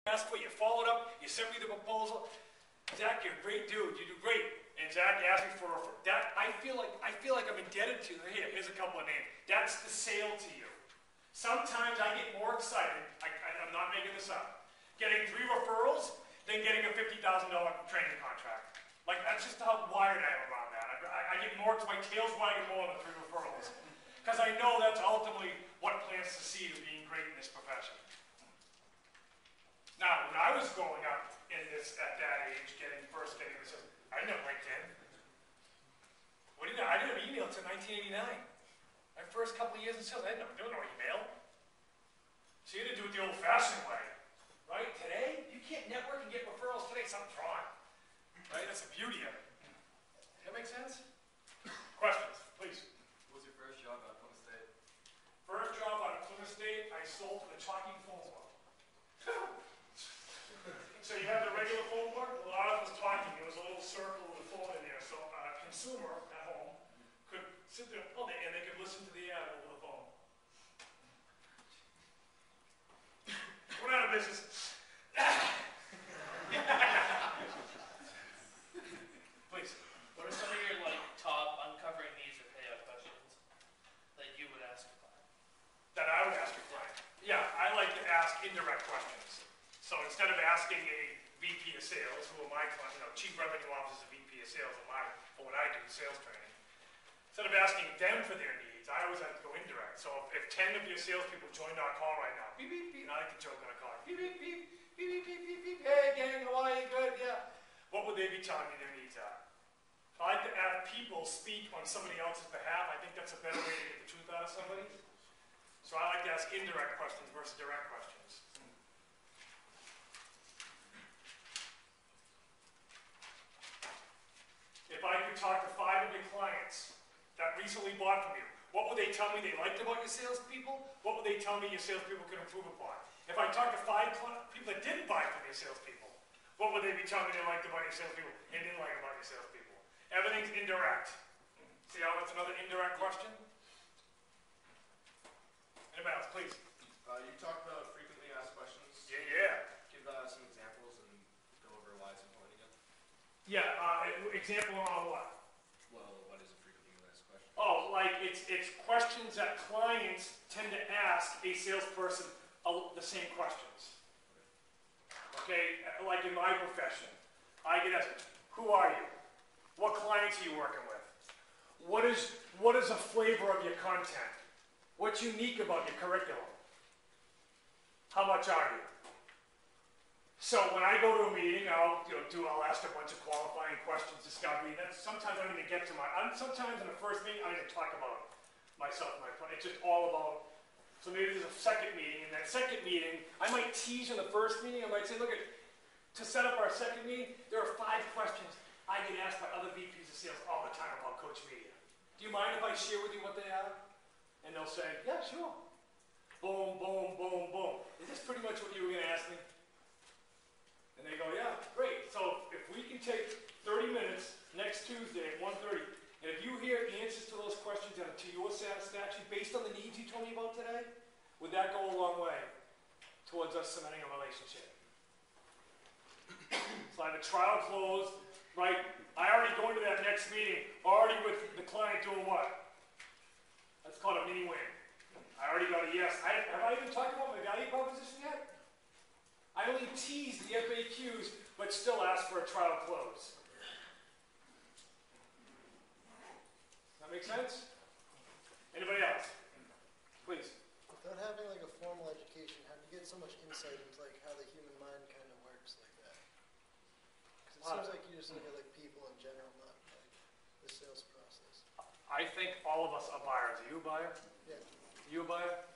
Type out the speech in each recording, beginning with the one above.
asked for, you followed up, you sent me the proposal. Zach, you're a great dude, you do great. And Zach asked me for that. I feel like I'm indebted to you. Here's a couple of names. That's the sale to you. Sometimes I get more excited, I'm not making this up, getting 3 referrals than getting a $50,000 training contract. Like, that's just how wired I am around that. I get more, my tail's wagging more than 3 referrals. Because I know that's ultimately what plants to see to being great in this profession. Now, when I was growing up at that age, first getting this, I didn't have LinkedIn. I didn't have email until 1989. My first couple of years in sales, there was no email. So you had to do it the old-fashioned way, right? Today, you can't network and get referrals today. Something's wrong, right? That's the beauty of it. Does that make sense? Questions, please. What was your first job out of Plymouth State? First job out of Plymouth State, I sold to the talking phone book. So you have the regular phone book, a lot of us talking. There was a little circle with a phone in there, so a consumer at home could sit there all day and they could listen to the ad over the phone. We're out of business. Please. What are some of your top uncovering needs or payout questions that you would ask a client? That I would ask a client. Yeah, I like to ask indirect questions. So instead of asking a VP of sales, who are my client, Chief Revenue Officer is a VP of sales for what I do, sales training. Instead of asking them for their needs, I always have to go indirect. So if 10 of your salespeople joined our call right now, beep, beep, beep, and I like to joke on a call, beep, beep, beep, beep, beep, beep, beep, beep, hey gang, how are you, good, yeah. What would they be telling me their needs are? I like to have people speak on somebody else's behalf. I think that's a better way to get the truth out of somebody. So I like to ask indirect questions versus direct questions. If I could talk to 5 of your clients that recently bought from you, what would they tell me they liked about your salespeople? What would they tell me your salespeople could improve upon? If I talked to 5 people that didn't buy from your salespeople, what would they be telling me they liked about your salespeople and didn't like about your salespeople? Everything's indirect. See how that's another indirect question? Anybody else, please? You talked about frequently asked questions. Yeah. Give some examples and go over why it's important again. Yeah, example on what? Well, what is a frequently asked question? Oh, like it's questions that clients tend to ask a salesperson the same questions. Okay, like in my profession, I get asked, who are you? What clients are you working with? What is the flavor of your content? What's unique about your curriculum? How much are you? So when I go to a meeting, I'll ask a bunch of qualifying questions, discovery. Sometimes I don't even get to sometimes in the first meeting, I don't even talk about myself and my plan. It's just all about. So maybe there's a second meeting. In that second meeting, I might tease in the first meeting. I might say, look, to set up our second meeting, there are 5 questions I get asked by other VPs of sales all the time about Coach Media. Do you mind if I share with you what they are? And they'll say, yeah, sure. Boom, boom, boom, boom. Is this pretty much what you were going to ask me? And they go, yeah, great. So if we can take 30 minutes next Tuesday at 1:30, and if you hear answers to those questions that are to your satisfaction based on the needs you told me about today, would that go a long way towards us cementing a relationship? So I have a trial closed, right? I already go into that next meeting, already with the client doing what? That's called a mini win. I already got a yes. Have I even talked about my value proposition yet? I only tease the FAQs, but still ask for a trial close. Does that make sense? Anybody else? Please. Without having like a formal education, how do you get so much insight into like how the human mind kind of works like that? Because it seems like you just look at like people in general, not like the sales process. I think all of us are buyers. Are you a buyer? Yeah. You a buyer?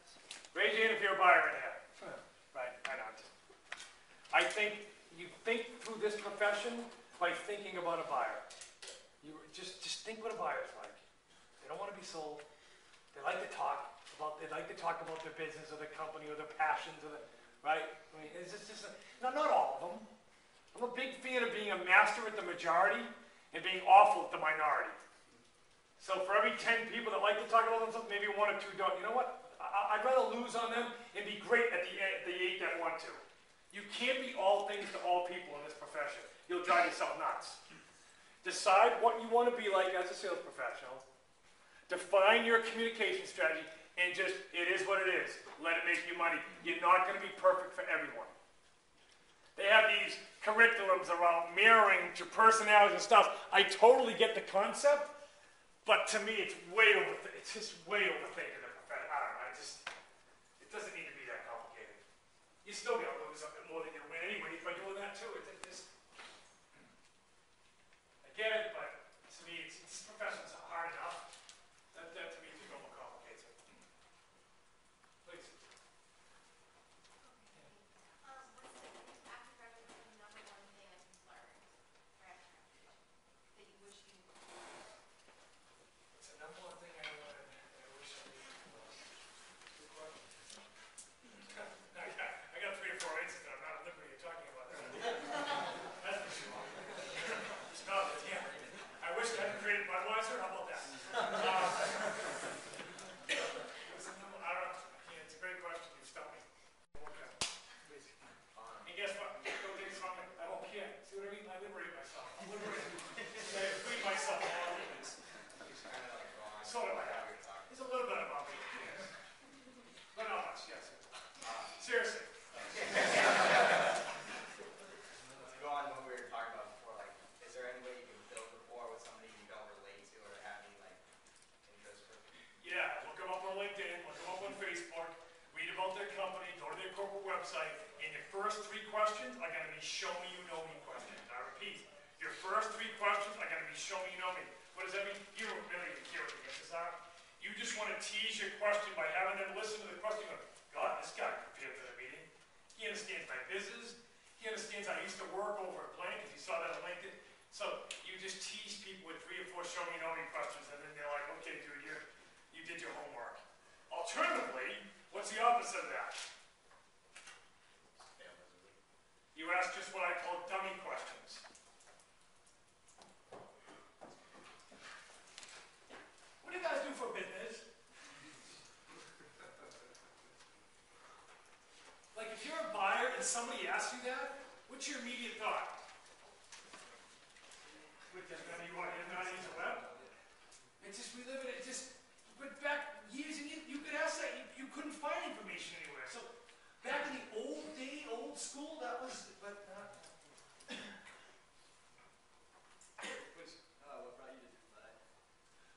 Raise your hand if you're a buyer in here. Right, I know. I think you think through this profession by thinking about a buyer. You just think what a buyer's like. They don't want to be sold. They like to talk about their business or their company or their passions or right? I mean, it's just not all of them. I'm a big fan of being a master at the majority and being awful at the minority. So for every 10 people that like to talk about themselves, maybe 1 or 2 don't. You know what? I'd rather lose on them and be great at the 8 that want to. You can't be all things to all people in this profession. You'll drive yourself nuts. Decide what you want to be like as a sales professional. Define your communication strategy, and just, it is what it is. Let it make you money. You're not going to be perfect for everyone. They have these curriculums around mirroring to personalities and stuff. I totally get the concept, but to me, it's just way overthinking the profession. I don't know. It doesn't need to be that complicated. You still got to lose something more than you win anyway by doing that too. I get it, but to me, this profession's hard enough. That to me just overcomplicates it. Please. After graduation, the number one thing that you've learned for after graduation that you wish you knew? It's the number one thing I learned that I wish I knew. Good question. I got 3 or 4 answers that I'm not at liberty of talking about. That's for sure. Stop it, yeah. I wish I hadn't created Budweiser. How about that? It's a great question. You stopped me. Okay, please. And guess what? Don't take something. I don't care. See what I mean? I liberate myself. I'm liberated. I free myself from all of this. Sort of like that. It's a little bit about me. Yes. But not much, yes. Seriously. To go on what we were talking about before, like, is there any way you can build rapport with somebody you don't relate to or have any, like, interest for? Yeah, look them up on LinkedIn, look them up on Facebook, read about their company, go to their corporate website, and your first 3 questions are going to be show me you know me questions. I repeat, your first 3 questions are going to be show me you know me. What does that mean? You don't really care what the answers are. You just want to tease your question by having them listen to the question and go, God, this guy prepared for the meeting. He understands my business. He understands I used to work over at Blank, because he saw that on LinkedIn. So you just tease people with 3 or 4 show me you know me questions, and then they're like, okay, dude, you did your homework. Alternatively, what's the opposite of that? You ask just what I call dummy questions. What do you guys do for business? Like if you're a buyer and somebody asks you that, what's your immediate thought? With this, you want to not use the web? It's just, we live in it, but back years and years, you could ask that, you couldn't find information anywhere. So back in the old school, that was, but not. Please. What brought you to Dubai?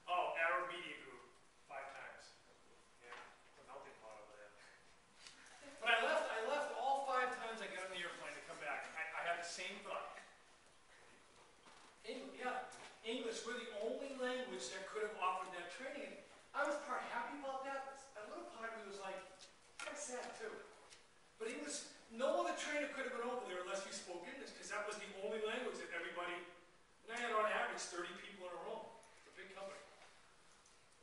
Oh, Arab Media Group, 5 times. Yeah, the melting pot over there. But I left all 5 times I got on the airplane to come back. I had the same thought. English, we're the only language that could have offered that training. I was part happy about that, but a little part of me was like, kind of sad too. But English, no other trainer could have been over there unless you spoke English, because that was the only language that everybody, and I had on average 30 people in a room. It's a big company.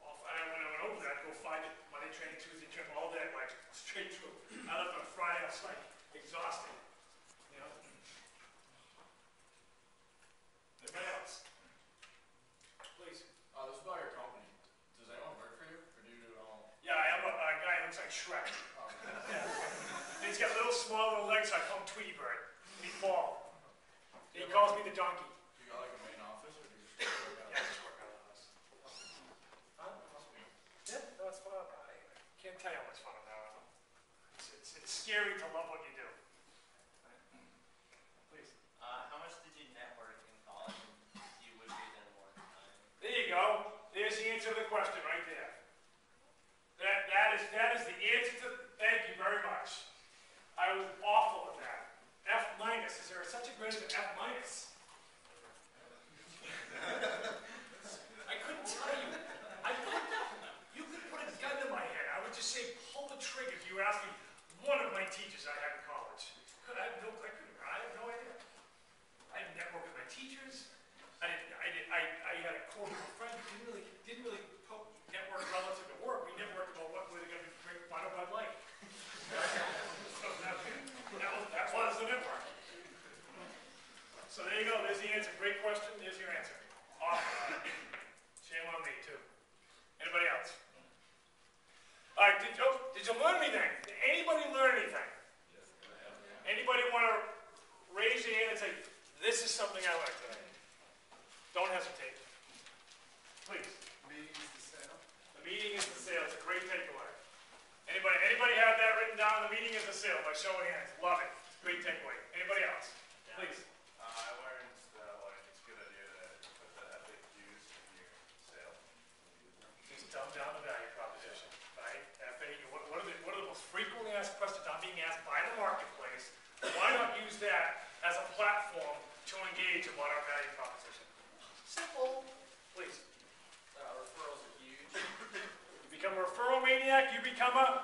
Well, when I went over there, I'd go find it, Monday training, Tuesday trip, all day, like straight through. I left on Friday, I was like exhausted. You know? Anybody else? Please. This is about your company. Does anyone work for you, or do you do it all? Yeah, I have a guy who looks like Shrek. Oh, Yeah. He's got little small little legs, so I call him Tweety Bird. He's bald. He calls me the donkey. Do you got like a main office, or do you just work out? Yeah, I just work out of the house. Huh? Must be. Yeah, no, it's fun. I can't tell you how much fun I'm having. It's scary to love what you do. Please. How much did you network in college, and do you wish you had done more at the time? There you go. There's the answer to the question right there. That is the answer to. Thank you very much. I was awful at that. F minus. Is there such a grade as F minus? I couldn't tell you. You could put a gun to my head. I would just say pull the trigger if you asked me one of my teachers I had in college. I have no idea. I didn't network with my teachers. I had a core group of friends who didn't really network relative to work. We networked about what we're going to drink Bud Light. So that was the network. So there you go. There's the answer. Great question. There's your answer. Awesome. Shame on me too. Anybody else? All right. Did you learn anything? Did anybody learn anything? Anybody something I learned today. Don't hesitate. Please. Meeting is the sale. The meeting is the sale. It's a great takeaway. Anybody have that written down? The meeting is the sale. By show of hands. Love it. Great takeaway. Anybody else? Please. I learned that like it's a good idea to put the FAQs in your sale. Just dumb down the value proposition, right? FAQ. What are the most frequently asked questions not being asked by the marketplace? Why not use that as a platform to engage about our value proposition? Simple. Please. Referrals are huge. You become a referral maniac, you become a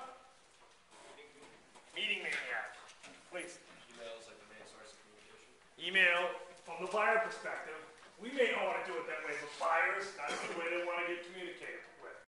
meeting maniac. Please. Email is like the main source of communication. Email, from the buyer perspective, we may